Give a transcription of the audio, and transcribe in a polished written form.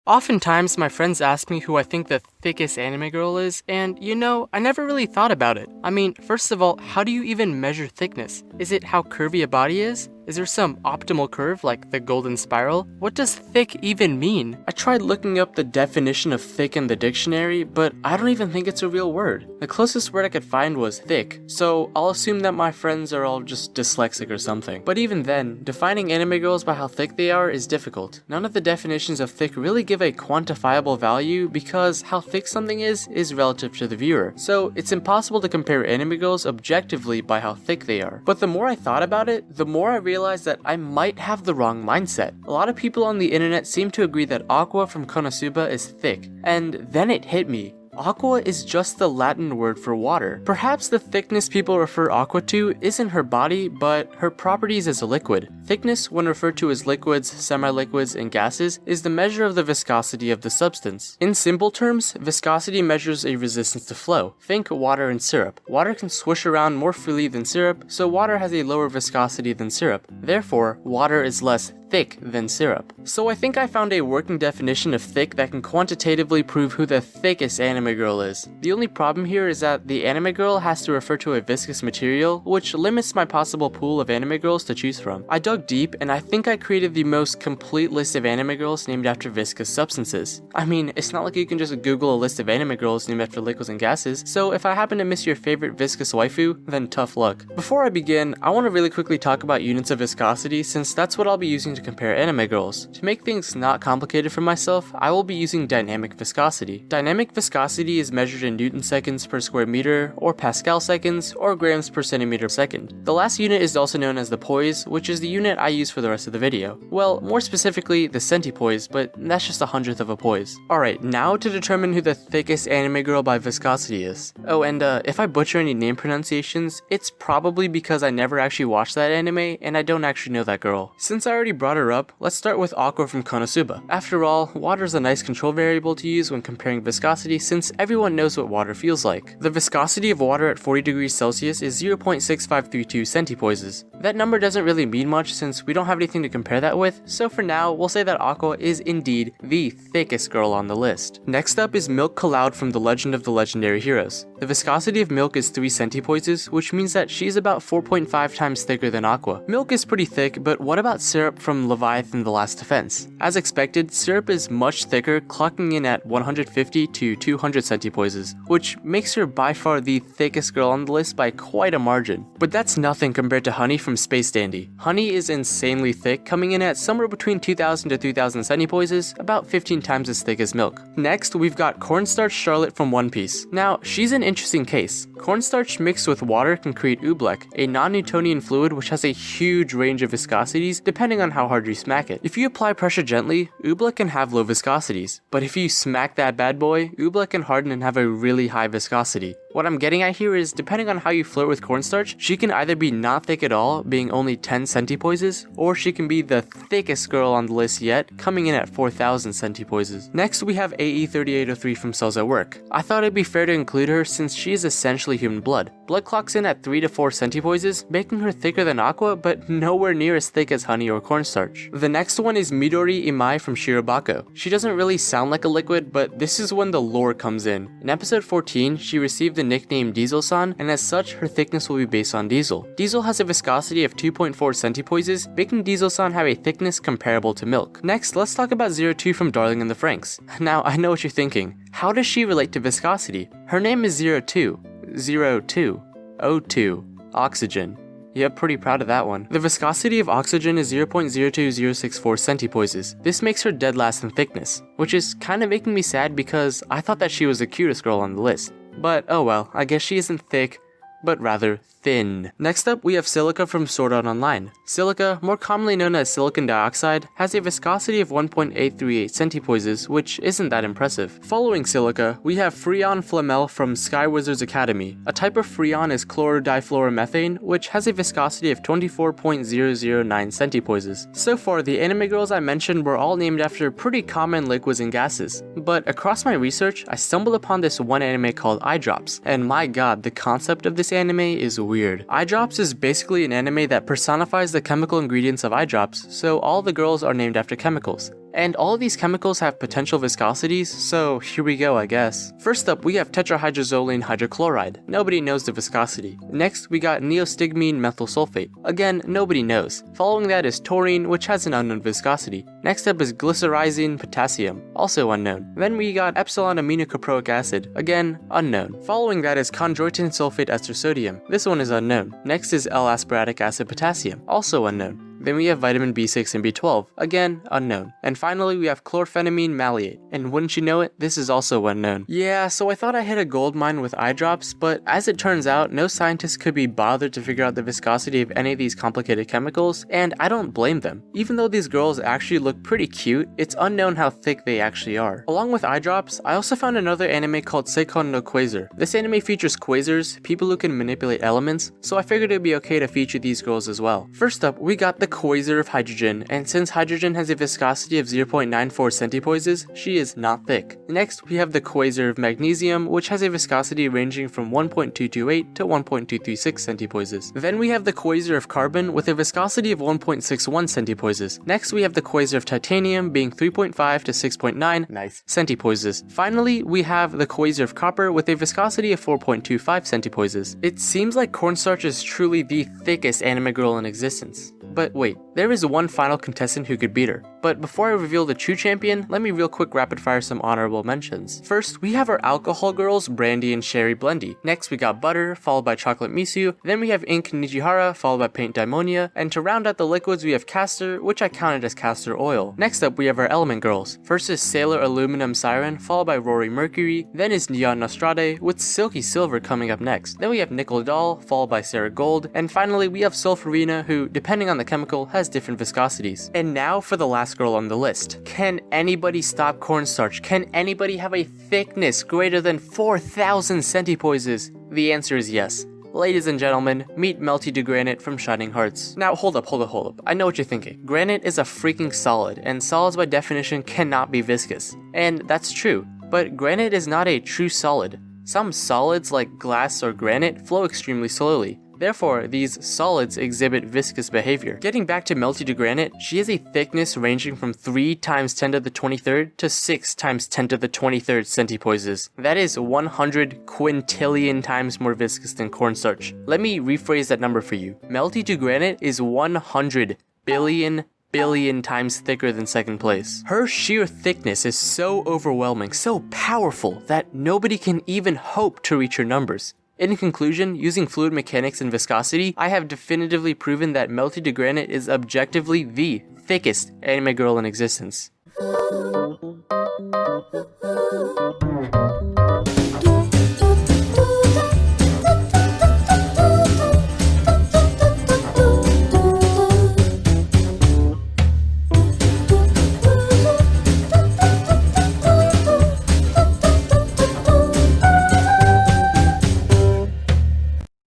Oftentimes, my friends ask me who I think the thickest anime girl is, and I never really thought about it. I mean, first of all, how do you even measure thickness? Is it how curvy a body is? Is there some optimal curve like the golden spiral? What does thick even mean? I tried looking up the definition of thick in the dictionary, but I don't even think it's a real word. The closest word I could find was thick, so I'll assume that my friends are all just dyslexic or something. But even then, defining anime girls by how thick they are is difficult. None of the definitions of thick really give a quantifiable value because how thick something is relative to the viewer. So it's impossible to compare anime girls objectively by how thick they are. But the more I thought about it, the more I realized that I might have the wrong mindset. A lot of people on the internet seem to agree that Aqua from Konosuba is thick, and then it hit me. Aqua is just the Latin word for water. Perhaps the thickness people refer Aqua to isn't her body, but her properties as a liquid. Thickness, when referred to as liquids, semi-liquids, and gases, is the measure of the viscosity of the substance. In simple terms, viscosity measures a resistance to flow. Think water and syrup. Water can swish around more freely than syrup, so water has a lower viscosity than syrup. Therefore, water is less thick than syrup. So I think I found a working definition of thick that can quantitatively prove who the thickest anime girl is. The only problem here is that the anime girl has to refer to a viscous material, which limits my possible pool of anime girls to choose from. I dug deep, and I think I created the most complete list of anime girls named after viscous substances. I mean, it's not like you can just Google a list of anime girls named after liquids and gases, so if I happen to miss your favorite viscous waifu, then tough luck. Before I begin, I want to really quickly talk about units of viscosity, since that's what I'll be using to compare anime girls. To make things not complicated for myself, I will be using dynamic viscosity. Dynamic viscosity is measured in Newton seconds per square meter, or Pascal seconds, or grams per centimeter second. The last unit is also known as the poise, which is the unit I use for the rest of the video. Well, more specifically, the centipoise, but that's just a hundredth of a poise. Alright, now to determine who the thickest anime girl by viscosity is. Oh, and if I butcher any name pronunciations, it's probably because I never actually watched that anime, and I don't actually know that girl. Since I already brought her up, let's start with Aqua from Konosuba. After all, water is a nice control variable to use when comparing viscosity since everyone knows what water feels like. The viscosity of water at 40 degrees Celsius is 0.6532 centipoises. That number doesn't really mean much since we don't have anything to compare that with, so for now, we'll say that Aqua is indeed the thickest girl on the list. Next up is Milk Cloud from The Legend of the Legendary Heroes. The viscosity of milk is 3 centipoises, which means that she's about 4.5 times thicker than Aqua. Milk is pretty thick, but what about syrup from Leviathan The Last Defense? As expected, syrup is much thicker, clocking in at 150 to 200 centipoises, which makes her by far the thickest girl on the list by quite a margin. But that's nothing compared to honey from Space Dandy. Honey is insanely thick, coming in at somewhere between 2000 to 3000 centipoises, about 15 times as thick as milk. Next, we've got Cornstarch Charlotte from One Piece. Now, she's an interesting case. Cornstarch mixed with water can create oobleck, a non-Newtonian fluid which has a huge range of viscosities depending on how hard you smack it. If you apply pressure gently, oobleck can have low viscosities, but if you smack that bad boy, oobleck can harden and have a really high viscosity. What I'm getting at here is, depending on how you flirt with cornstarch, she can either be not thick at all, being only 10 centipoises, or she can be the thickest girl on the list yet, coming in at 4000 centipoises. Next, we have AE3803 from Cells at Work. I thought it'd be fair to include her since she is essentially human blood. Blood clocks in at 3 to 4 centipoises, making her thicker than Aqua, but nowhere near as thick as honey or cornstarch. The next one is Midori Imai from Shirobako. She doesn't really sound like a liquid, but this is when the lore comes in. In episode 14, she received the nickname Diesel-san, and as such, her thickness will be based on diesel. Diesel has a viscosity of 2.4 centipoises, making Diesel-san have a thickness comparable to milk. Next, let's talk about 02 from Darling in the Franxx. Now, I know what you're thinking. How does she relate to viscosity? Her name is 02. 02. O2. Oxygen. Yep, pretty proud of that one. The viscosity of oxygen is 0.02064 centipoises. This makes her dead last in thickness, which is kinda making me sad because I thought that she was the cutest girl on the list. But oh well, I guess she isn't thick, but rather thin. Next up, we have Silica from Sword Art Online. Silica, more commonly known as silicon dioxide, has a viscosity of 1.838 centipoises, which isn't that impressive. Following Silica, we have Freon Flamel from Sky Wizards Academy. A type of freon is chlorodiphluoromethane, which has a viscosity of 24.009 centipoises. So far, the anime girls I mentioned were all named after pretty common liquids and gases. But across my research, I stumbled upon this one anime called Eye Drops, and my god, the concept of this anime is weird. Eye Drops is basically an anime that personifies the chemical ingredients of eye drops, so all the girls are named after chemicals. And all of these chemicals have potential viscosities, so here we go, I guess. First up, we have tetrahydrozoline hydrochloride. Nobody knows the viscosity. Next, we got neostigmine methyl sulfate. Again, nobody knows. Following that is taurine, which has an unknown viscosity. Next up is glycerizine potassium, also unknown. Then we got epsilon aminocaproic acid, again, unknown. Following that is chondroitin sulfate ester sodium. This one is unknown. Next is L-aspartic acid potassium, also unknown. Then we have vitamin B6 and B12, again, unknown. And finally, we have chlorphenamine maleate, and wouldn't you know it, this is also unknown. Yeah, so I thought I hit a gold mine with eye drops, but as it turns out, no scientist could be bothered to figure out the viscosity of any of these complicated chemicals, and I don't blame them. Even though these girls actually look pretty cute, it's unknown how thick they actually are. Along with eye drops, I also found another anime called Seikon no Quasar. This anime features quasars, people who can manipulate elements, so I figured it'd be okay to feature these girls as well. First up, we got the quasar of hydrogen, and since hydrogen has a viscosity of 0.94 centipoises, she is not thick. Next, we have the quasar of magnesium, which has a viscosity ranging from 1.228 to 1.236 centipoises. Then we have the quasar of carbon with a viscosity of 1.61 centipoises. Next, we have the quasar of titanium being 3.5 to 6.9 centipoises. Finally, we have the quasar of copper with a viscosity of 4.25 centipoises. It seems like cornstarch is truly the thickest anime girl in existence. But wait, there is one final contestant who could beat her. But before I reveal the true champion, let me real quick rapid fire some honorable mentions. First, we have our alcohol girls, Brandy and Sherry Blendy. Next, we got butter, followed by chocolate misu. Then we have ink Nijihara, followed by paint daimonia. And to round out the liquids, we have castor, which I counted as castor oil. Next up, we have our element girls. First is Sailor Aluminum Siren, followed by Rory Mercury. Then is Neon Nostrade, with Silky Silver coming up next. Then we have Nickel Doll, followed by Sarah Gold. And finally, we have Sulfurina, who, depending on the chemical, has different viscosities. And now for the last girl on the list. Can anybody stop cornstarch? Can anybody have a thickness greater than 4,000 centipoises? The answer is yes. Ladies and gentlemen, meet Melty to Granite from Shining Hearts. Now hold up. I know what you're thinking. Granite is a freaking solid, and solids by definition cannot be viscous. And that's true, but granite is not a true solid. Some solids like glass or granite flow extremely slowly. Therefore, these solids exhibit viscous behavior. Getting back to Melty to Granite, she has a thickness ranging from 3 times 10 to the 23rd to 6 times 10 to the 23rd centipoises. That is 100 quintillion times more viscous than cornstarch. Let me rephrase that number for you. Melty to Granite is 100 billion times thicker than second place. Her sheer thickness is so overwhelming, so powerful, that nobody can even hope to reach her numbers. In conclusion, using fluid mechanics and viscosity, I have definitively proven that Melty to Granite is objectively the thickest anime girl in existence.